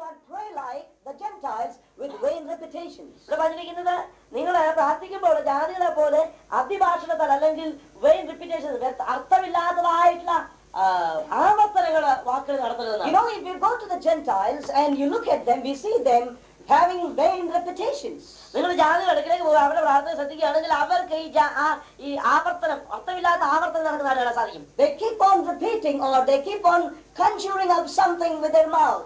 not pray like the Gentiles with vain repetitions. ഇവിടെ പറഞ്ഞിരിക്കുന്നത് നിങ്ങൾ പ്രാർത്ഥിക്കുമ്പോൾ ജാതികളെ പോലെ അതിഭാഷണത്താൽ അല്ലെങ്കിൽ വെയിൻ റിപ്പീറ്റേഷൻ അർത്ഥമില്ലാത്തതായിട്ടുള്ള ആവർത്തനങ്ങള് വാക്കുകൾ നടത്തരുതെന്നാണ്. You know, if you go to the Gentiles and you look at them, we see them having vain repetitions. നിങ്ങൾ ജാതികളുടെ അടുക്കിലേക്ക് പോകുക, അവിടെ പ്രാർത്ഥന ശ്രദ്ധിക്കുകയാണെങ്കിൽ അവർക്ക് ഈ ആവർത്തനം അർത്ഥമില്ലാത്ത ആവർത്തനം നടക്കുന്നതായിട്ട് കാണാൻ സാധിക്കും. They keep on repeating or they keep on conjuring up something with their mouth.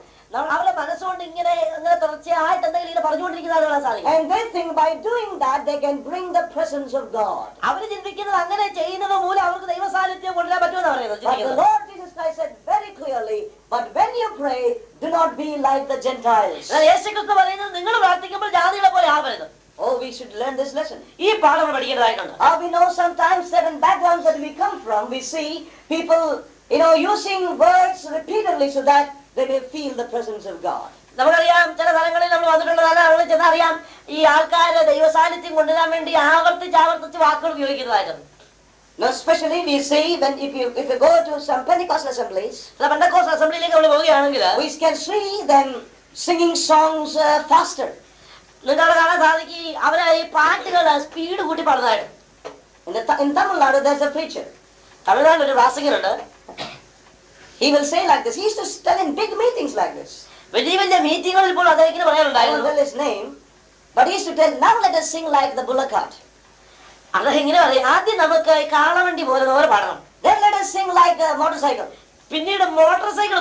അവരുടെ മനസ്സുകൊണ്ട് ഇങ്ങനെ തുടർച്ചയായിട്ട് എന്തെങ്കിലും ഇങ്ങനെ പറഞ്ഞുകൊണ്ടിരിക്കുന്നതായിട്ട് കാണാൻ സാധിക്കും. And they think by doing that they can bring the presence of God. അവർ ചിന്തിക്കുന്നത് അങ്ങനെ ചെയ്യുന്നത് മൂലം അവർക്ക് ദൈവ സാന്നിധ്യം കൊണ്ടുവരാൻ പറ്റുമെന്ന് പറയുന്നത്. But the Lord Jesus Christ said very clearly, but when you pray, do not be like the Gentiles. യേശുക്രിസ്തു പറയുന്നത് നിങ്ങൾ പ്രാർത്ഥിക്കുമ്പോൾ ജാതികളെ പോലെ ആവരുത്. Oh, we should learn this lesson. ഈ പാഠം പഠിക്കേണ്ടതായിട്ടുണ്ട്. We know sometimes certain backgrounds that we come from, we see people, using words repeatedly so that they may feel the presence of God. നമുക്കറിയാം ചില സ്ഥലങ്ങളിൽ നമ്മൾ വന്നിട്ടുള്ളതാണ്, അവിടെ ചെന്നറിയാം ഈ ആൾക്കാരെ ദൈവ സാന്നിധ്യം കൊണ്ടുവരാൻ വേണ്ടി ആവർത്തിച്ച് വാക്കുകൾ ഉപയോഗിക്കുന്നതായിരുന്നു. Now especially we see when if you go to some Pentecostal assemblies, Pentecost അസംബ്ലിയിലേക്ക് നമ്മൾ പോവുകയാണെങ്കിൽ we can see them singing songs faster. നിങ്ങൾക്ക് കാണാൻ സാധിക്കും അവരെ ഈ പാട്ടുകൾ സ്പീഡ് കൂട്ടി പാടുന്നതായിട്ട്. In Tamil Nadu there's a preacher. തമിഴ്നാട്ടിൽ ഒരു പ്രാസംഗികനുണ്ട്. He will say like this. He used to tell in big meetings like this. വലിയ വലിയ മീറ്റിങ്ങുകളിൽ ഇപ്പോൾ അദ്ദേഹത്തിന് I don't പറയാനുണ്ടായിരുന്നു. tell his name, but he used to tell, now let us sing like the bullock cart. അദ്ദേഹം ഇങ്ങനെ പറയും, ആദ്യം നമുക്ക് ഈ കാളവണ്ടി പോലെ പാടണം, Then let us sing like a motorcycle. പിന്നീട് മോട്ടോർ സൈക്കിൾ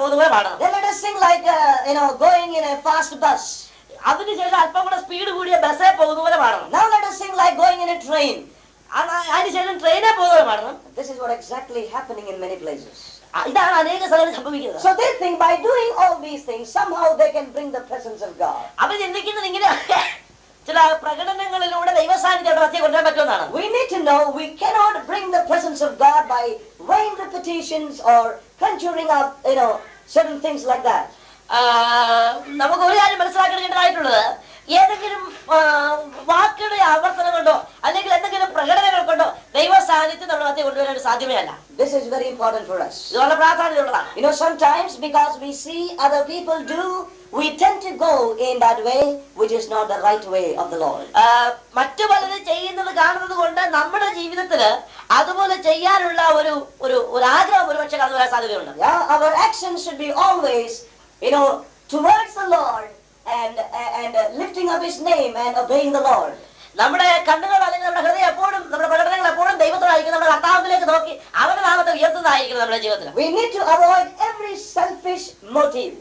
പോകുന്ന പാടണം, Then let us sing like going in a fast bus. അതിനുശേഷം അല്പം കൂടെ സ്പീഡ് കൂടിയ ബസ്സേ പോകുന്ന പോലെ പാടണം, Now let us sing like going in a train. അതിനുശേഷം ട്രെയിനെ പോകുന്ന പോലെ പാടണം. This is what exactly happening in many places. ഇതാണ് അനേക സ്ഥലങ്ങളിൽ സംഭവിക്കുന്നത്. So they think by doing all these things somehow they can bring the presence of God. അവർ ചിന്തിക്കുന്നത് ഇങ്ങനെ ചില പ്രകടനങ്ങളിലൂടെ ദൈവസാന്നിധ്യം മധ്യ കൊണ്ടുവരാൻ പറ്റുമെന്നാണ്. We need to know we cannot bring the presence of God by vain repetitions or conjuring up certain things like that. നമുക്ക് ഒരു കാര്യം മനസ്സിലാക്കേണ്ടതായിട്ടുള്ളത്, ഏതെങ്കിലും വാക്കുകളുടെ ആവർത്തനം കൊണ്ടോ അല്ലെങ്കിൽ എന്തെങ്കിലും പ്രകടനങ്ങൾ കൊണ്ടോ ദൈവ സാന്നിധ്യം നമ്മുടെ മധ്യ കൊണ്ടുവരാൻ സാധ്യമേ അല്ല. This is very important for us. ഇത് വളരെ പ്രാധാന്യമുള്ളതാണ്. Sometimes because we see other people do, we tend to go in that way which is not the right way of the Lord. മറ്റു പലരും ചെയ്യുന്നത് കാണുന്നത് കൊണ്ട് നമ്മുടെ ജീവിതത്തിൽ അതുപോലെ ചെയ്യാനുള്ള ഒരു ആഗ്രഹം ഒരുപക്ഷെ കടന്നു വരാൻ സാധ്യതയുണ്ട്. Our actions should be always towards the Lord and lifting up his name and obeying the Lord. നമ്മുടെ കണ്ണുകൾ അല്ലെങ്കിൽ നമ്മുടെ ഹൃദയം എപ്പോഴും നമ്മുടെ പ്രകടനങ്ങൾ എപ്പോഴും ദൈവത്തോടായിരിക്കും, നമ്മുടെ കർത്താവിലേക്ക് നോക്കി അവരുടെ നാമത്തെ ഉയർത്തുന്നതായിരിക്കും നമ്മുടെ ജീവിതത്തിൽ. We need to avoid every selfish motive.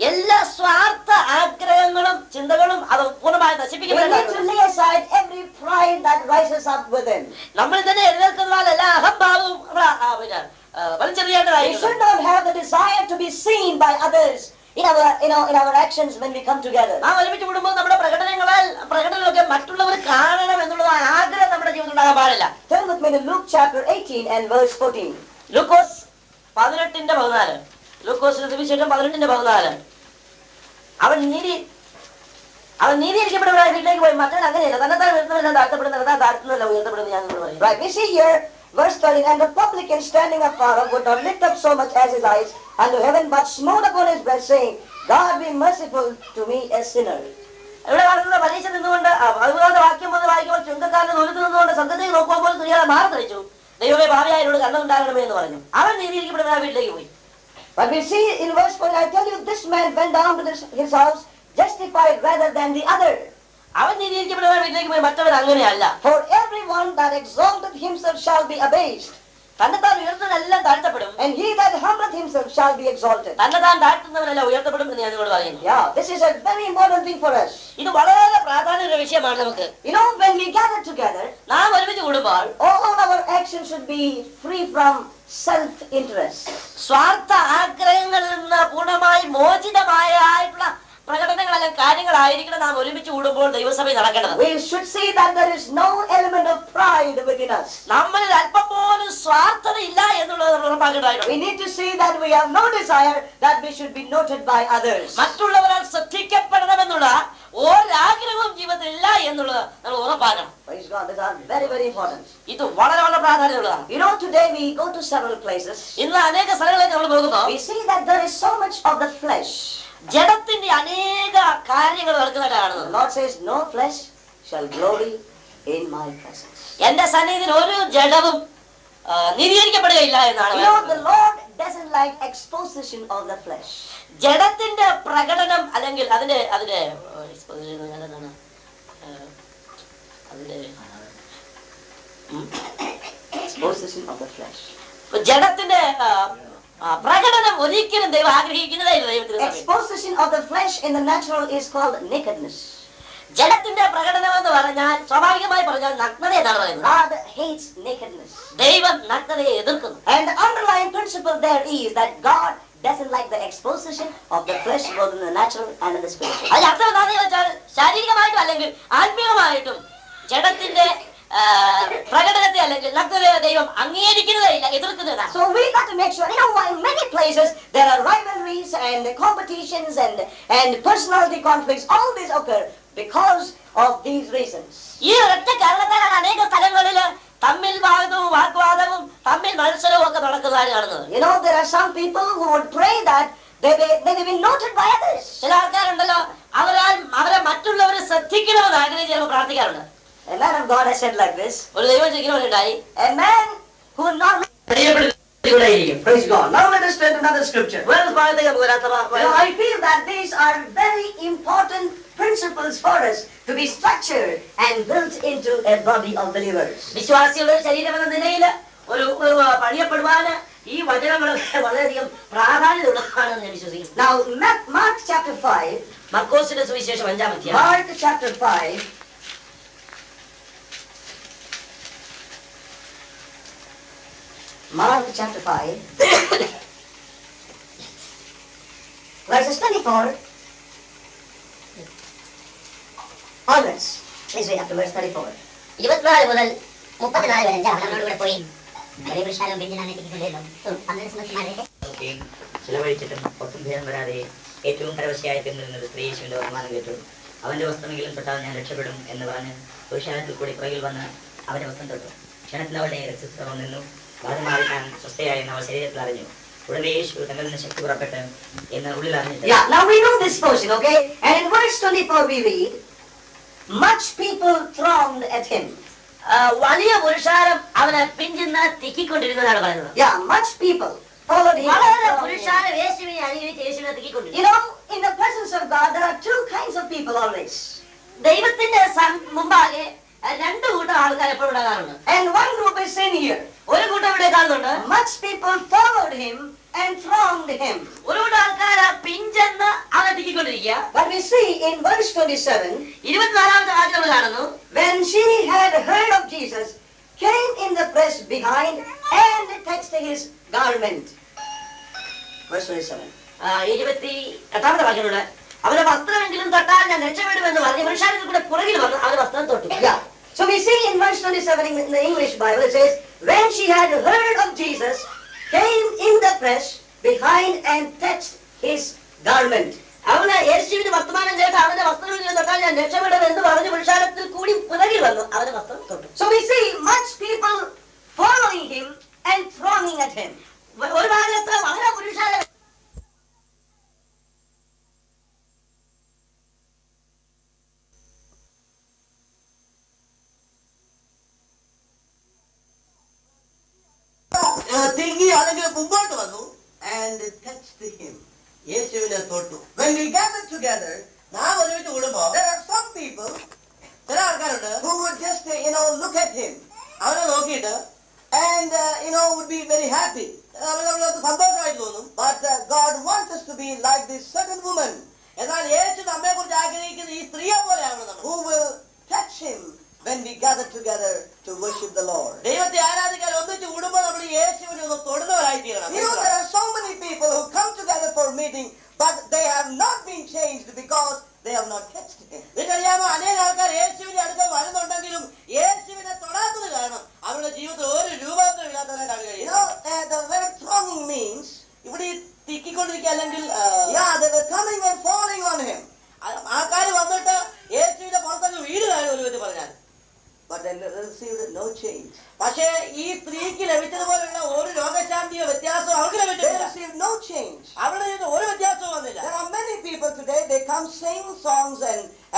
എല്ലാ സ്വാർത്ഥ ആഗ്രഹങ്ങളും ചിന്തകളും അത് പൂർണ്ണമായി We നശിപ്പിക്കപ്പെടണം. need to lay aside every pride that rises up within. നമ്മൾ തന്നെ എഴുന്നേൽക്കുന്ന എല്ലാ അഹംഭാവവും We വലിച്ചെറിയേണ്ടതായിരിക്കും. should not have the desire to be seen by others in our actions when we come together. നാം ഒരുമിച്ച് കൂടുമ്പോൾ നമ്മുടെ പ്രകടനങ്ങളൊക്കെ മറ്റുള്ളവർ കാണണം എന്നുള്ള ആഗ്രഹം നമ്മുടെ ജീവിതത്തിൽ ഉണ്ടാകാൻ പാടില്ല. Turn with me to Luke chapter 18 and verse 14. ലൂക്കോസ് 18:14. ലൂക്കോസിന്റെ സുവിശേഷം 18:14. അവൻ നീതിയിരിക്കപ്പെടുന്ന വീട്ടിലേക്ക് പോയി. മറ്റവൻ അങ്ങനെയല്ല, തന്നെത്താൻ ഉയർത്തുന്നവരെല്ലാം താഴ്ത്തപ്പെടുന്ന താഴ്ത്തുന്നതല്ല ഉയർത്തപ്പെടുന്നത്. ഞാൻ പറയും. Right, we see here verse 13, and the publican standing afar off would not lift up so much as his eyes unto heaven, but smote upon his breast, saying, God be merciful to me, a sinner. ഇവിടെ കാണുന്ന പരീക്ഷ നിന്നുകൊണ്ട് അതുപോലെ വാക്യം പോലെ വായിക്കുമ്പോൾ ചുങ്കക്കാരനെ തൊഴുത്ത് നിന്നുകൊണ്ട് സ്വർഗ്ഗത്തേക്ക് നോക്കുമ്പോൾ തുണിയാളെ മാറി തെളിച്ചു, ദൈവമേ ഭാവിയായവരോട് കണ്ണുണ്ടാകണമേ എന്ന് പറഞ്ഞു. അവൻ നീതിയിരിക്കപ്പെടുന്ന വീട്ടിലേക്ക് പോയി. But we see in verse 14, I tell you, this man went down to his house justified rather than the other. അവൻ നീതിയിരിക്കപ്പെടുന്ന വീട്ടിലേക്ക് പോയി, മറ്റവൻ അങ്ങനെയല്ല. For everyone that exalteth himself shall be abased, തന്നെത്താൻ ഉയർത്തുന്നതെല്ലാം താഴ്ത്തപ്പെടും. and he that humbleth himself shall be exalted. തന്നെത്താൻ താഴ്ത്തുന്നവനെല്ലാം ഉയർത്തപ്പെടും എന്ന് ഞാൻ നിങ്ങളോട് പറയുന്നു. Yeah, this is a very important thing for us. ഇത് വളരെ പ്രാധാന്യമുള്ള വിഷയമാണ് നമുക്ക്. When we gather together, നാം ഒരുമിച്ച് കൂടുമ്പോൾ all our actions should be free from self-interest. സ്വാർത്ഥ ആഗ്രഹങ്ങളിൽ നിന്ന് പൂർണ്ണമായി മോചിതമായിട്ടുള്ള പ്രകടനങ്ങളെല്ലാം കാര്യങ്ങളായിരിക്കണം നാം ഒരുമിച്ച് കൂടുമ്പോൾ ദൈവസഭയിൽ നടക്കേണ്ടത്. We should see that there is no element of pride within us. നമ്മളിൽ അല്പം പോലും സ്വാർത്ഥത ഇല്ല എന്നുള്ളത് നമ്മൾ ഉറപ്പാക്കേണ്ടതായിട്ടുണ്ട്. We need to see that we have no desire that we should be noted by others. മറ്റുള്ളവരാൽ ശ്രദ്ധിക്കപ്പെടണമെന്നുള്ള ഒരാഗ്രഹവും ജീവിതത്തിൽ ഇല്ല എന്നുള്ളത് നമ്മൾ ഉറപ്പാക്കണം. Praise God, these are very, very important. ഇത് വളരെ വളരെ പ്രാധാന്യമുള്ളതാണ്. Today we go to several places. ഇന്ന് അനേക സ്ഥലങ്ങളിലേക്ക് നമ്മൾ പോകുന്നു. We see that there is so much of the flesh. ജഡത്തിന്റെ അനേക കാര്യങ്ങൾ നടക്കുന്നതായിട്ട് The കാണുന്നത്. Lord says, no flesh shall glory in my presence. എന്റെ സന്നിധിയിൽ ഒരു ജഡവും നീതീകരിക്കപ്പെടുകയില്ല എന്നാണ് You know, the പറയുന്നത്. Lord doesn't like exposition of the flesh. ജഡത്തിന്റെ പ്രകടനം അല്ലെങ്കിൽ അതിന്റെ അതിന്റെ എന്താണ് അതിന്റെ Exposition of the flesh. ജഡത്തിന്റെ പ്രകടനം ഒരിക്കലും ദൈവം ആഗ്രഹിക്കുന്നതായില്ല. ദൈവത്തിന് Exposition of the flesh in the natural is called nakedness. ജഡത്തിന്റെ പ്രകടനം എന്ന് പറഞ്ഞാൽ സ്വാഭാവികമായി പറഞ്ഞാൽ നഗ്നത എന്നാണ് പറയുന്നത്. God hates nakedness. ദൈവം നഗ്നതയെ എതിർക്കുന്നു. And the underlying principle there is that God doesn't like the exposition of the flesh both in the natural and in the spiritual. അതിന് അർത്ഥം എന്താണെന്ന് വെച്ചാൽ ശാരീരികമായിട്ടും അല്ലെങ്കിൽ ആത്മീയമായിട്ടും ജഡത്തിന്റെ പ്രകടനത്തെ അല്ലെങ്കിൽ നഗ്നതയെ ദൈവം അംഗീകരിക്കുന്നതല്ല, എതിർക്കുന്നതാണ്. So we got to make sure, you know, in many places there are rivalries and competitions and personality conflicts. All these occur because of these reasons. ഈ ഒരൊറ്റ കാരണത്താലാണ് അനേക സ്ഥലങ്ങളിൽ തമ്മിൽ വാഗ്വാദവും തമ്മിൽ മത്സരവും ഒക്കെ നടക്കുന്നതായി കാണുന്നത്. You know, there are some people who would pray that they will be noted by others. ചില ആൾക്കാരുണ്ടല്ലോ, അവരെ മറ്റുള്ളവർ ശ്രദ്ധിക്കണമെന്ന് ആഗ്രഹിച്ച് ചിലപ്പോൾ പ്രാർത്ഥിക്കാറുണ്ട്. A man of God has said like this. ഒരു ദൈവം ചെയ്യുന്നവരുണ്ടായി, A man who will not praise God. Now let us turn to another scripture. I feel that these are very important principles for us to be structured and built into a body of believers. വിശ്വാസികളുടെ ശരീരം എന്ന നിലയിൽ ഒരു പണിയപ്പെടുവാന് ഈ വചനങ്ങളൊക്കെ വളരെയധികം പ്രാധാന്യമുള്ളതാണെന്ന് ഞാൻ വിശ്വസിക്കുന്നു. Now Mark chapter 5. മർക്കോസിന്റെ സുവിശേഷം 5-ാം അധ്യായം. Mark chapter 5. Mark chapter 5. Verses 24 onwards. Please read up to verse 34. 24 മുതൽ 34 വരെ അവനോട് കൂടെ പോയി വലിയ പുരുഷാലും ബെഞ്ചിനാനെ തിരിച്ചുകൊണ്ടിരുന്നു. 12 സംവത്സരന്മാരെ ചിലവഴിച്ചിട്ടും ഒട്ടും ഭേദം വരാതെ ഏറ്റവും പരവശയായി തിന്നിരുന്നത് സ്ത്രീ യേശുവിന്റെ വർത്തമാനം കേട്ടു. അവന്റെ വസ്ത്രമെങ്കിലും തൊട്ടാൽ ഞാൻ രക്ഷപ്പെടും എന്ന് പറഞ്ഞ് പുരുഷാരത്തിൽ കൂടി പുറകിൽ വന്ന് അവന്റെ വസ്ത്രം തൊട്ടു. ക്ഷണത്തിൽ അവളുടെ രക്തസ്രാവം നിന്നു. ബാധമാറി താൻ സ്വസ്ഥയായി എന്ന് അവൾ ശരീരത്തിൽ അറിഞ്ഞു. ഉടനെ യേശു തങ്ങളിൽ നിന്ന് ശക്തി പുറപ്പെട്ട് എന്ന് ഉള്ളിൽ അറിഞ്ഞിട്ട്. Yeah, now we know this portion, okay? And in verse 24 we read, much people thronged at him. വലിയ പുരുഷാരം അവനെ പിഞ്ചെന്ന് തിക്കിക്കൊണ്ടിരുന്നതാണ് പറയുന്നത്. Yeah, much people followed him. വളരെ പുരുഷാരം യേശുവിനെ അനുകരിച്ച് യേശുവിനെ തിക്കിക്കൊണ്ടിരുന്നു. You know, in the presence of God there are two kinds of people always. ദൈവത്തിന്റെ മുമ്പാകെ രണ്ടു കൂട്ടം ആൾക്കാർ എപ്പോഴും ഉണ്ടാകാറുണ്ട്. And one group is seen here. ഒരു കൂട്ടം ഇവിടെ കാണുന്നുണ്ട്. Much people followed him and thronged him. ഒരു കൂട്ടം ആൾക്കാർ പിഞ്ചെന്ന് അവനെ തിക്കിക്കൊണ്ടിരിക്കുക. But we see in verse 27, 24-ാമത്തെ വാക്യം നമ്മൾ കാണുന്നു, when she had heard of Jesus, came in the press behind and touched his garment. Verse 27. 28-ാമത്തെ വാക്യത്തിലൂടെ അവന്റെ വസ്ത്രമെങ്കിലും തൊട്ടാൽ ഞാൻ രക്ഷപ്പെടുമെന്ന് പറഞ്ഞ് പുരുഷാരത്തിൽ കൂടെ പുറകിൽ വന്ന് അവന്റെ വസ്ത്രം തൊട്ടു. Yeah. So we see in verse 27 in the English Bible, it says, when she had heard of Jesus, came in the press behind and touched his garment. അവന് യേശുവിന്റെ വർത്തമാനം കേട്ട് അവന്റെ വസ്ത്രമെങ്കിലും തൊട്ടാൽ ഞാൻ രക്ഷപ്പെടുമെന്ന് പറഞ്ഞ് പുരുഷാരത്തിൽ കൂടി പുറകിൽ വന്നു അവന്റെ വസ്ത്രം തൊട്ടു. So we see much people following him and thronging at him. ഒരു ഭാഗത്ത് വളരെ പുരുഷാരം തിങ്ങി അല്ലെങ്കിൽ മുമ്പോട്ട് വന്നു and touched him. യേശുവിനെ തൊട്ടു. When we gather together, നാം ഒരുമിച്ച് കൂടുമ്പോൾ there are some people, ചില ആൾക്കാരുണ്ട് who would just look at him. അവനെ നോക്കിയിട്ട് and would be very happy. അവർക്ക് സന്തോഷമായിട്ട് തോന്നും. But God wants us to be like this certain woman. എന്നാൽ യേശു നമ്മെ കുറിച്ച് ആഗ്രഹിക്കുന്ന ഈ സ്ത്രീയെ പോലെയാണ് നമ്മൾ. Who will touch him when we gather together to worship the Lord. ദൈവത്തെ ആരാധിക്കാൻ ഒന്നിച്ച് കൂടുമ്പോൾ നമ്മൾ യേശുവിനെ ഒന്ന് തൊടുന്നവരായി തീരണം. There are so many people who come together for meeting, but they have not been changed because they have not touched him. നിങ്ങൾക്കറിയാമോ, അനേക ആൾക്കാർ യേശുവിനെ അടുത്ത് വരുന്നുണ്ടെങ്കിലും യേശുവിനെ തൊടാത്തത് കാരണം അവരുടെ ജീവിതത്തിൽ ഒരു രൂപാന്തരം ഇല്ലാത്തവരായിട്ടാണ് കഴിയുന്നത്. The word thronging means ഇവിടെ തിക്കിക്കൊണ്ടിരിക്കുക അല്ലെങ്കിൽ they were coming and falling on him. ആൾക്കാർ വന്നിട്ട് യേശുവിന്റെ പുറത്തൊക്കെ വീട് കാണും ഒരു വിധത്തിൽ പറഞ്ഞാൽ. But then received no change. പക്ഷേ ഈ സ്ത്രീക്ക് ലഭിച്ചതുപോലുള്ള ഒരു രോഗശാന്തിയോ വ്യത്യാസമോ അവർക്ക് ലഭിച്ചില്ല. They received no change. അവരുടെ ഒരു വ്യത്യാസവും വന്നില്ല. There are many people some sing songs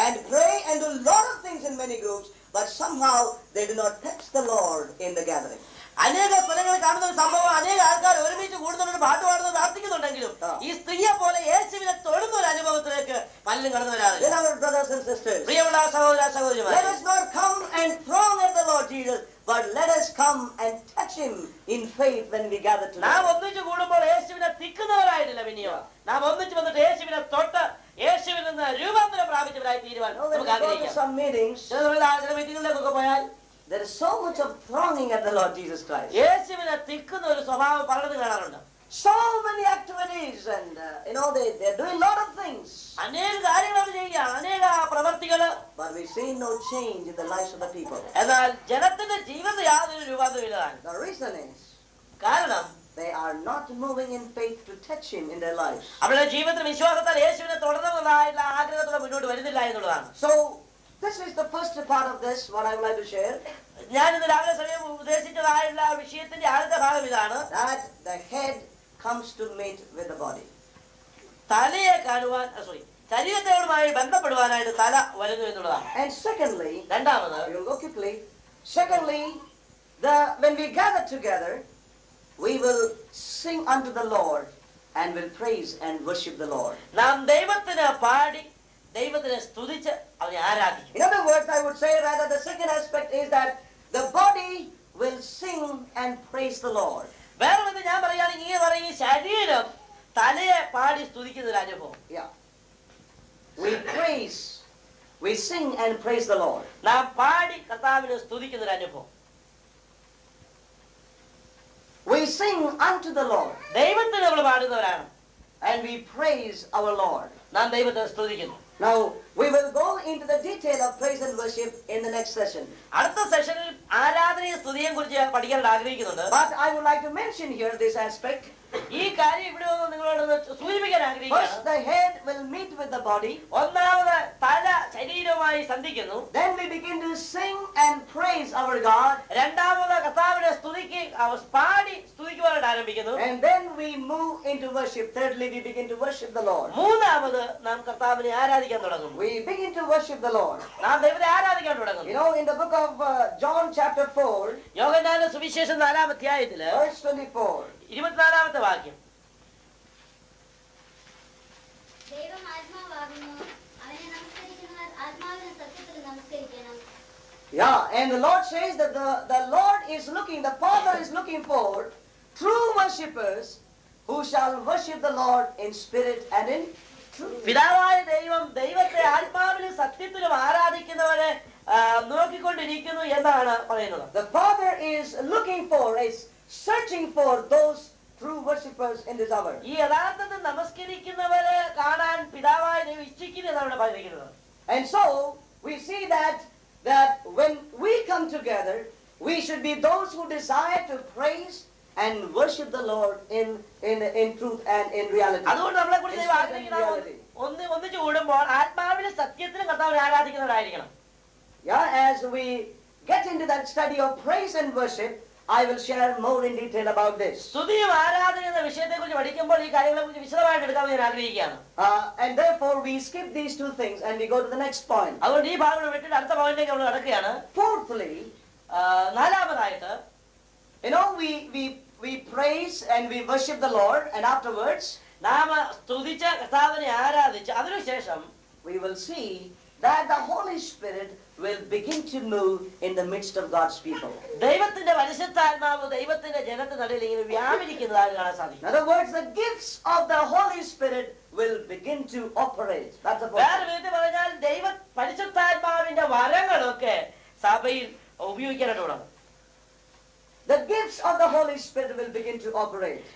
and pray and do a lot of things in many groups, but somehow they do not touch the Lord in the gathering. അനേക സ്ഥലങ്ങളിൽ കാണുന്ന ഒരു സംഭവം, അനേക ആൾക്കാർ ഒരുമിച്ച് കൂടുന്നുണ്ട്, പാട്ട് പാടുന്നത്, പ്രാർത്ഥിക്കുന്നുണ്ടെങ്കിലും ഈ സ്ത്രീയെ പോലെ യേശുവിനെ തൊടുന്ന ഒരു അനുഭവത്തിലേക്ക് പലരും കടന്നു വരാറില്ല. Then our brothers and sisters, പ്രിയമുള്ള സഹോദര സഹോദരിമാരെ, let us not come and throng at the Lord Jesus, but let us come and touch him in faith when we gather നാം together. ഒന്നിച്ച് കൂടുമ്പോൾ യേശുവിനെ തിക്കുന്നവരായിട്ടില്ല, പിന്നെയോ നാം ഒന്നിച്ച് വന്നിട്ട് യേശുവിനെ തൊട്ട് യേശുവിൽ നിന്ന് രൂപാന്തരം പ്രാപിച്ചവരായി തീരുവാൻ When we നമുക്ക് go to ആഗ്രഹിക്കാം. some meetings, ചില മീറ്റിംഗുകളിലേക്കൊക്കെ പോയാൽ there is so much of thronging at the Lord Jesus Christ. യേശുവിനെ തിക്കുന്ന ഒരു സ്വഭാവം പലരും കാണാറുണ്ട്. So many activities and they're doing a lot of things. അനേക കാര്യങ്ങൾ അവർ ചെയ്യുകയാണ്, അനേക പ്രവർത്തികള്. But we see no change in the lives of the people. എന്നാൽ ജനത്തിന്റെ ജീവിതത്തിൽ യാതൊരു രൂപാന്തരമില്ലതാണ്. The reason is കാരണം they are not moving in faith to touch him in their lives. അവരുടെ ജീവിതത്തിൽ വിശ്വാസത്താൽ യേശുവിനെ തുടർന്നതായിട്ടുള്ള ആഗ്രഹത്തോടെ മുന്നോട്ട് വരുന്നില്ല എന്നുള്ളതാണ്. So this is the first part of this, what I would like to share. ഞാൻ ഇന്ന് രാവിലെ സമയം ഉദ്ദേശിച്ചതായുള്ള വിഷയത്തിന്റെ ആദ്യത്തെ ഭാഗം ഇതാണ്. That the head comes to meet with the body. തലയെ കാണുവാൻ ശരീരത്തോടുമായി ബന്ധപ്പെടുവാനായിട്ട് തല വരുന്നു എന്നുള്ളതാണ്. And secondly, രണ്ടാമത്, you'll go quickly. Secondly, when we gather together, we will sing unto the Lord and will praise and worship the Lord. നാം ദൈവത്തിന് പാടി ദൈവത്തിനെ സ്തുതിച്ച് അവനെ ആരാധിക്കും. In other words, I would say rather the second aspect is that the body will sing and praise the Lord. വേറെ ഒന്ന് ഞാൻ പറയുകയാണെങ്കിൽ ഈ പറയും ശരീരം തലയെ പാടി സ്തുതിക്കുന്ന ഒരു അനുഭവം. Yeah. We sing and praise the Lord. നാം പാടി കർത്താവിനെ സ്തുതിക്കുന്ന ഒരു അനുഭവം. We sing unto the Lord ദൈവത്തിന് നമ്മൾ പാടുന്നവരാണ്. and we praise our Lord. നാം ദൈവത്തെ സ്തുതിക്കുന്നു. Now, we will go into the detail of praise and worship in the next session. അടുത്ത സെഷനിൽ ആരാധനയും സ്തുതിയെയും കുറിച്ച് പഠിക്കാൻ ആഗ്രഹിക്കുന്നുണ്ട്. But I would like to mention here this aspect. ഈ കാര്യം ഇവിടെ ഒന്ന് നിങ്ങളോട് സൂചിപ്പിക്കാൻ First, ആഗ്രഹിക്കുന്നു. the head will meet with the body. ഒന്നാമത് തല ശരീരവുമായി സന്ധിക്കുന്നു. Then we begin to sing and praise our God. രണ്ടാമത് കർത്താവിനെ പാടി സ്തുതിക്കുവാനായിട്ട് ആരംഭിക്കുന്നു. And then we move into worship. Thirdly, we begin to worship the Lord. മൂന്നാമത് നാം കർത്താവിനെ ആരാധിക്കാൻ തുടങ്ങുന്നു. We begin to worship the Lord. നാം ദൈവത്തെ ആരാധിക്കാൻ തുടങ്ങുന്നു. You know, in the book of John chapter 4, യോഹന്നാന്റെ സുവിശേഷം 4-ാം അധ്യായത്തില് verse 24. 24-ാമത്തെ വാക്യം. ദൈവം ആത്മാവാകുന്നു, അവനെ നമസ്കരിക്കുന്നവർ ആത്മാവിനും സത്യത്തിലും നമസ്കരിക്കണം. Yeah, and the Lord says that the Lord is looking, the Father is looking for true worshippers who shall worship the Lord in spirit and in truth. പിതാവായ ദൈവം ദൈവത്തെ ആത്മാവിലും സത്യത്തിലും ആരാധിക്കുന്നവരെ നോക്കിക്കൊണ്ടിരിക്കുന്നു എന്നാണ് പറയുന്നത്. The Father is looking for, is searching for those true worshippers in this hour. ഈ യഥാർത്ഥത്തിൽ നമസ്കരിക്കുന്നവരെ കാണാൻ പിതാവായ ദൈവം ഇച്ഛിക്കുന്നു എന്നാണ് ഇവിടെ പറഞ്ഞിരിക്കുന്നത്. And so we see that when we come together, we should be those who desire to praise and worship the Lord in truth and in reality. അതുകൊണ്ട് നമ്മളെ കുറിച്ച് In ദൈവം spirit and in ആഗ്രഹിക്കുന്നത് reality. ഒന്നിച്ചു കൂടുമ്പോൾ ആത്മാവിലും സത്യത്തിലും കർത്താവിനെ ആരാധിക്കുന്നവരായിരിക്കണം. Yeah, as we get into that study of praise and worship, I will share more in detail about this. സ്തുതിയും ആരാധന എന്ന വിഷയത്തെക്കുറിച്ച് പഠിക്കുമ്പോൾ ഈ കാര്യങ്ങളെ കുറിച്ച് വിശദമായിട്ട് എടുക്കാമെന്ന് ഞാൻ ആഗ്രഹിക്കുകയാണ്. And therefore we skip these two things and we go to the next point. അതുകൊണ്ട് ഈ ഭാഗം വിട്ടിട്ട് അടുത്ത പോയിന്റിലേക്ക് നമ്മൾ നടക്കുകയാണ്. Fourthly, നാലാമതായിട്ട്, you know, we praise and we worship the Lord, and afterwards നാം സ്തുതിച്ച് കർത്താവിനെ ആരാധിച്ച് അതിനുശേഷം we will see that the Holy Spirit will begin to move in the midst of God's people. ദൈവത്തിന്റെ പരിശുദ്ധാത്മാവ് ദൈവത്തിന്റെ ജനത്തിന്റെ നടുവിൽ ഇങ്ങനെ വ്യാപരിക്കുന്നതായി കാണാൻ സാധിക്കും. In other words, the gifts of the Holy Spirit will begin to operate. That's the വേറെ point. വിധത്തിൽ പറഞ്ഞാൽ പരിശുദ്ധാത്മാവിന്റെ വരങ്ങളൊക്കെ സഭയിൽ ഉപയോഗിക്കാനായിട്ട് തുടങ്ങും. The gifts of the Holy Spirit will begin to operate.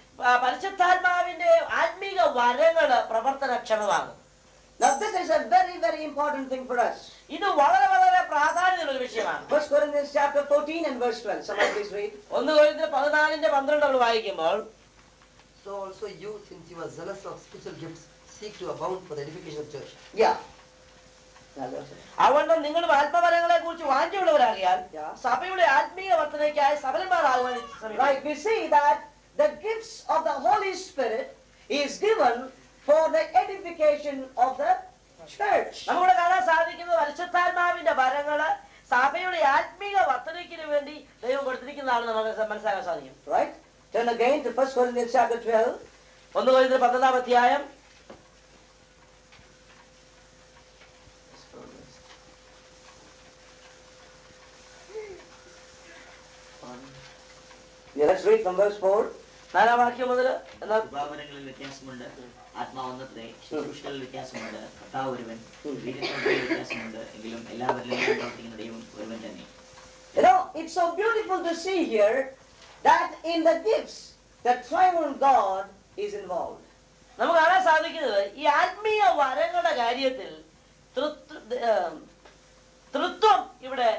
പരിശുദ്ധാത്മാവിന്റെ ആത്മീക വരങ്ങള് പ്രവർത്തനക്ഷമമാകും. Now this is a very, very important thing for us. ഇത് വളരെ വളരെ പ്രാധാന്യമുള്ള ഒരു വിഷയമാണ്. 1 Corinthians chapter 14 and verse 12. Someone please read. 1 കൊരിന്ത്യർ 14:12 നമ്മൾ വായിക്കുമ്പോൾ, So also you, since you are zealous of spiritual gifts, seek to abound for the edification of the church. Yeah. അതുകൊണ്ട് നിങ്ങൾ ആത്മവരങ്ങളെ കുറിച്ച് വാഞ്ചയുള്ളവരാകിയാൽ Yeah. സഭയുടെ ആത്മീയ വർധനയ്ക്കായി സഫലന്മാരാകുവാൻ ശ്രമിക്കുക. Right, we see that the gifts of the Holy Spirit is given for the edification of the church. നമുക്കിവിടെ കാണാൻ സാധിക്കുന്നത് പരിശുദ്ധാത്മാവിന്റെ വരങ്ങള് സഭയുടെ ആത്മീക വർധനയ്ക്കിന് വേണ്ടി ദൈവം കൊടുത്തിരിക്കുന്നതാണ് നമുക്ക് മനസ്സിലാക്കാൻ സാധിക്കും. Right? Turn again to 1 Corinthians chapter 12. 1 Corinthians 12 അധ്യായം. Yeah, let's read from verse 4. 4 വാക്യം മുതൽ. എന്നാൽ സ്വഭാവങ്ങളിൽ വ്യത്യാസമുണ്ട്, ആത്മാവൊന്നത്രേ. ശുശ്രൂഷകളിൽ വ്യത്യാസമുണ്ട്, കർത്താവ് ഒരുവൻ. വീര്യപ്രവൃത്തിയിൽ വ്യത്യാസമുണ്ട്, എങ്കിലും എല്ലാവരിലും പ്രവർത്തിക്കുന്ന ദൈവം ഒരുവൻ തന്നെ. You know, it's so beautiful to see here that in the gifts, the triune God is involved. നമുക്ക് കാണാൻ സാധിക്കുന്നത് ഈ ആത്മീയ വരങ്ങളുടെ കാര്യത്തിൽ തൃത്വം ഇവിടെ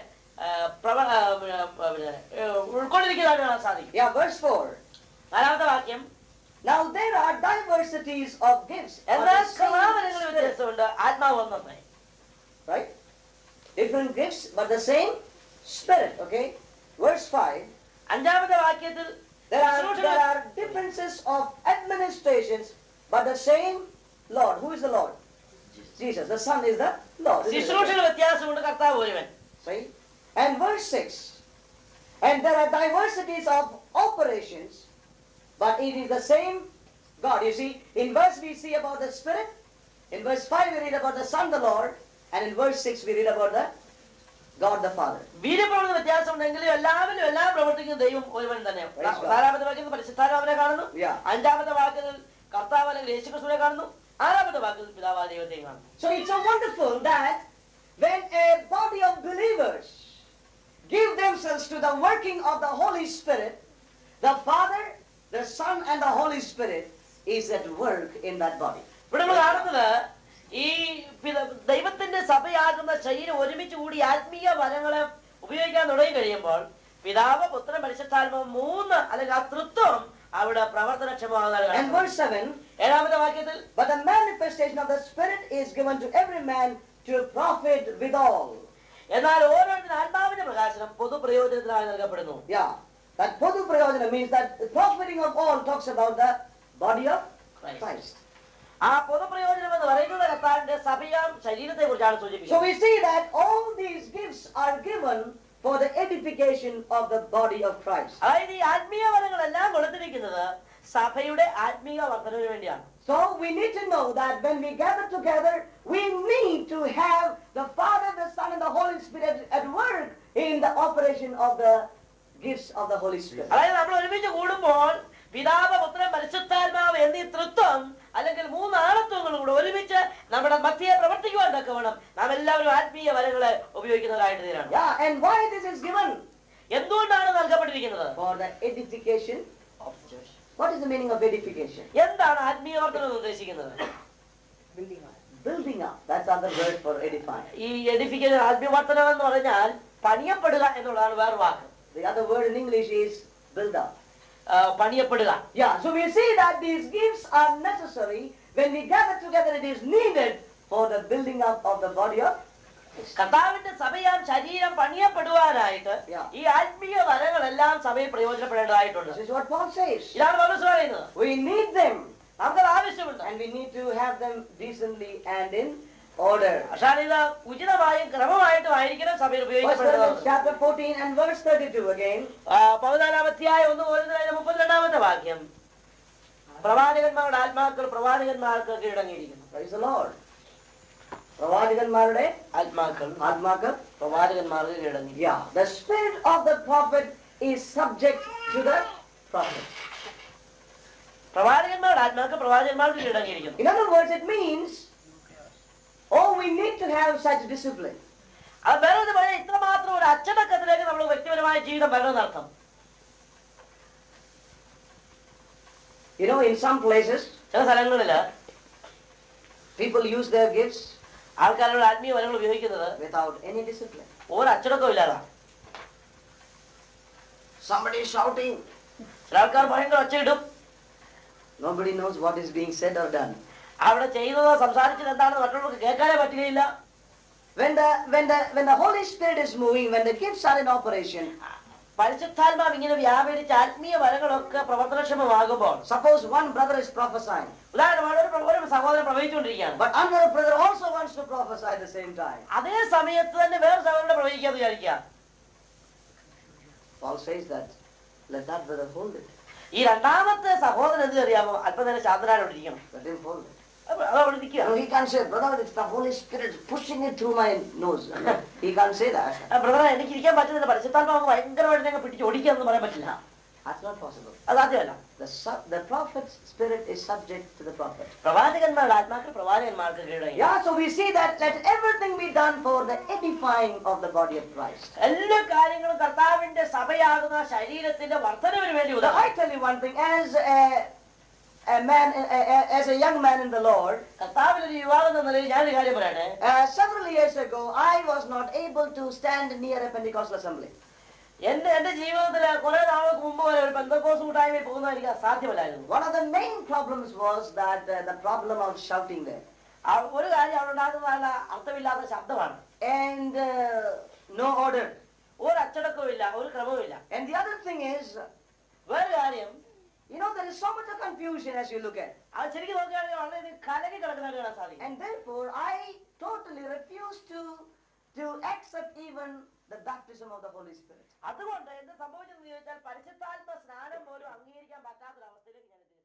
ഉൾക്കൊണ്ടിരിക്കുന്നതാണ് കാണാൻ സാധിക്കും. Yeah, verse 4. 4 വാക്യം. Now there are diversities of gifts. എന്നാൽ സ്വഭാവങ്ങളിൽ വ്യത്യാസമുണ്ട്, ആത്മാവ് ഒന്നേ. Right? Different gifts, but the same Spirit. Okay? Verse 5. 5 വാക്യത്തിൽ There are differences of administrations, but the same Lord. Who is the Lord? Jesus. The Son is the Lord. ശുശ്രൂഷകൾ വ്യത്യാസമുണ്ട്, കർത്താവ് ഒരുവൻ. See? And verse 6. And there are diversities of operations, but it is the same God. You see, in verse we see about the Spirit. In verse 5 we read about the Son, the Lord. And in verse 6 we read about the God the Father. വീര്യപ്രവൃത്തി വ്യത്യാസമുണ്ടെങ്കിലും എല്ലാവരും എല്ലാം പ്രവർത്തിക്കുന്ന ദൈവം ഒരുവൻ തന്നെ. 4 വാക്യത്തിൽ പരിശുദ്ധാത്മാവിനെ കാണുന്നു. Yeah. 5 വാക്യത്തിൽ കർത്താവ് അല്ലെങ്കിൽ യേശുക്രിസ്തുവിനെ കാണുന്നു. 6 വാക്യത്തിൽ പിതാവായ ദൈവത്തെയും കാണുന്നു. So it's so wonderful that when a body of believers give themselves to the working of the Holy Spirit, the Father, the Son and the Holy Spirit is at work in that body. ഇവിടെ നമ്മൾ കാണുന്നത് ഈ ദൈവത്തിന്റെ സഭയാകുന്ന ശരീരം ഒരുമിച്ച് കൂടി ആത്മീയ വരങ്ങളെ ഉപയോഗിക്കാൻ തുടങ്ങി കഴിയുമ്പോൾ പിതാവ്, പുത്രൻ, പരിശുദ്ധാത്മാവ് 3 അല്ലെങ്കിൽ ആ തൃത്വം അവിടെ പ്രവർത്തനക്ഷമമാകുന്നതാണ്. And verse 7, 7 വാക്യത്തിൽ but the manifestation of the Spirit is given to every man to profit withal. എന്നാൽ ഓരോരുത്തരും ആത്മാവിന്റെ പ്രകാശനം പൊതുപ്രയോജനത്തിനായി നൽകപ്പെടുന്നു. Yeah, that Podu Prayojana means that the profiting of all talks about the body of Christ. ആ പൊതുപ്രയോജനം എന്ന് പറയുന്നത് കർത്താവിന്റെ സഭയാം ശരീരത്തെ കുറിച്ചാണ് So സൂചിപ്പിക്കുന്നത്. we see that all these gifts are given for the edification of the body of Christ. അതായത് ഈ ആത്മീയ വരങ്ങളെല്ലാം കൊടുത്തിരിക്കുന്നത് സഭയുടെ ആത്മീയ വർധനവിന് വേണ്ടിയാണ്. So we need to know that when we gather together, we need to have the Father, the Son, and the Holy Spirit at work in the operation of the gifts of the Holy Spirit. അതായത് നമ്മൾ ഒരുമിച്ച് കൂടുമ്പോൾ പിതാവ്, പുത്രൻ, പരിശുദ്ധാത്മാവ് എന്നീ തൃത്വം അല്ലെങ്കിൽ 3 ആളത്വങ്ങളും കൂടെ ഒരുമിച്ച് നമ്മുടെ മധ്യയെ പ്രവർത്തിക്കുവാൻ തക്കവണ്ണം നാം എല്ലാവരും ആത്മീയ വരങ്ങളെ ഉപയോഗിക്കുന്നവരായിട്ട് തീരാണ്. Yeah, and why this is given? എന്തുകൊണ്ടാണ് നൽകപ്പെട്ടിരിക്കുന്നത്? For the edification of the church. What is the meaning of edification? എന്താണ് ആത്മീയ വർധനം എന്ന് ഉദ്ദേശിക്കുന്നത്? Building up. That's another word for edifying. ഈ എഡിഫിക്കേഷൻ ആത്മീയ വർധനം എന്ന് പറഞ്ഞാൽ പണിയപ്പെടുക എന്നുള്ളതാണ് വേറെ വാക്ക്. The other word in English is build up. പണിയപ്പെടുക. Yeah, so we see that these gifts are necessary. When we gather together, it is needed for the building up of the body of കർത്താവിന്റെ സഭയാം ശരീരം പണിയപ്പെടുവാനായിട്ട് ഈ ആത്മീയ വരങ്ങളെല്ലാം സഭയിൽ പ്രയോജനപ്പെടേണ്ടതായിട്ടുണ്ട്. This is what Paul says. ഇതാണ് പൗലോസ് പറയുന്നത്. We need them. നമുക്കത് ആവശ്യമുണ്ട്. And we need to have them decently and in order. പക്ഷേ ഇത് ഉചിതമായും ക്രമമായിട്ടും ആയിരിക്കണം സഭയിൽ ഉപയോഗിക്കപ്പെടുന്നത്. Chapter 14 and verse 32 again. 14 അധ്യായം 1 Corinthians 32 വാക്യം. പ്രവാചകന്മാരുടെ ആത്മാക്കൾ പ്രവാചകന്മാർക്ക് കീഴടങ്ങിയിരിക്കുന്നു. Praise the Lord. പ്രവാചകന്മാരുടെ ആത്മാക്കൾ പ്രവാചകന്മാർക്ക് കീഴടങ്ങി. Yeah, the spirit of the prophet is subject to the prophet. പ്രവാചകന്മാരുടെ ആത്മാക്കൾ പ്രവാചകന്മാർക്ക് കീഴടങ്ങിയിരിക്കുന്നു. In other words, it means, oh, we need to have such discipline. അത് വേറെ ഒന്ന് പറയാം, ഇത്രമാത്രം ഒരു അച്ചടക്കത്തിലേക്ക് നമ്മൾ വ്യക്തിപരമായ ജീവിതം വരണമെന്നർത്ഥം. You know, in some places, ചില സ്ഥലങ്ങളില് people use their gifts ആൾക്കാരുടെ ആത്മീയ വരങ്ങൾ ഉപയോഗിക്കുന്നത് without any discipline. ഒരു അച്ചടക്കവും ഇല്ലാതാണ്. Somebody is shouting. ചില ആൾക്കാർ ഭയങ്കര ഒച്ചയിടും. Nobody knows what is being said or done. അവിടെ ചെയ്യുന്നത് സംസാരിച്ചത് എന്താണെന്ന് മറ്റുള്ളവർക്ക് കേൾക്കാനേ പറ്റുകയില്ല. When the Holy Spirit is moving, when the gifts are in operation, പരിശുദ്ധാത്മാവ് ഇങ്ങനെ വ്യാപരിച്ച് ആത്മീയ വരങ്ങളൊക്കെ പ്രവർത്തനക്ഷമമാകുമ്പോൾ, suppose one brother is prophesying, ഉദാഹരണമാണ് ഒരു സഹോദരൻ പ്രവചിച്ചുകൊണ്ടിരിക്കുകയാണ്. but another brother also wants to prophesy at the same time. അതേ സമയത്ത് തന്നെ വേറെ സഹോദരനെ പ്രവചിക്കാന്ന് വിചാരിക്കുക. Paul says that, let that brother hold it. ഈ രണ്ടാമത്തെ സഹോദരൻ എന്ത് അറിയാമോ? അല്പനേരം ശാന്തനായിട്ടിരിക്കണം. Let him hold it. അതവിടെ നിൽക്കുക. He can't say, brother, it's the Holy Spirit pushing it through my nose. He can't say that. ബ്രദറെ, എനിക്ക് ഇരിക്കാൻ പറ്റുന്നില്ല, പരിശുദ്ധാത്മാവ് ഭയങ്കരമായിട്ട് ഞങ്ങൾ പിടിച്ച് ഓടിക്കാന്ന് പറയാൻ പറ്റില്ല. That's not possible. അതാദ്യമല്ല. The prophet's spirit is subject to the prophet. പ്രവാചകന്മാരുടെ ആത്മാക്കൾ പ്രവാചകന്മാർക്ക് കീഴടങ്ങി. Yeah, so we see that let everything be done for the edifying of the body of Christ. എല്ലാ കാര്യങ്ങളും കർത്താവിന്റെ സഭയാകുന്ന ശരീരത്തിന്റെ വർധനവിന് വേണ്ടി Now, ഉദാഹരണം. I tell you one thing, as a young man in the Lord, കർത്താവിലൊരു യുവാവ് എന്ന നിലയിൽ ഞാനൊരു കാര്യം പറയട്ടെ. several years ago, I was not able to stand near a Pentecostal assembly. എന്റെ ജീവിതത്തില് കുറെ നാൾക്ക് മുമ്പ് വരെ ഒരു പെന്തക്കോസ്ത് കൂട്ടായ്മയിൽ പോകുന്നത് എനിക്ക് അസാധ്യമല്ലായിരുന്നു. One of the main problems was that the problem of shouting there. ഒരു കാര്യം അവിടെ ഉണ്ടാകുന്ന നല്ല അർത്ഥമില്ലാത്ത ശബ്ദമാണ്. And no order. ഒരു അച്ചടക്കവും ഇല്ല, ഒരു ക്രമവും ഇല്ല. And the other thing is, വേറെ കാര്യം, there is so much of confusion as you look at. അത് ശരിക്കും നോക്കുകയാണെങ്കിൽ വളരെ കലകി കിടക്കുന്നതായിട്ട് കാണാൻ സാധിക്കും. And therefore, I totally refuse to accept even the baptism of the Holy Spirit. അതുകൊണ്ട് എന്ത് സംഭവിച്ചെന്ന് ചോദിച്ചാൽ പരിശുദ്ധാത്മ സ്നാനം പോലും അംഗീകരിക്കാൻ പറ്റാത്തൊരവസ്ഥയിലേക്ക് ഞാൻ എത്തി.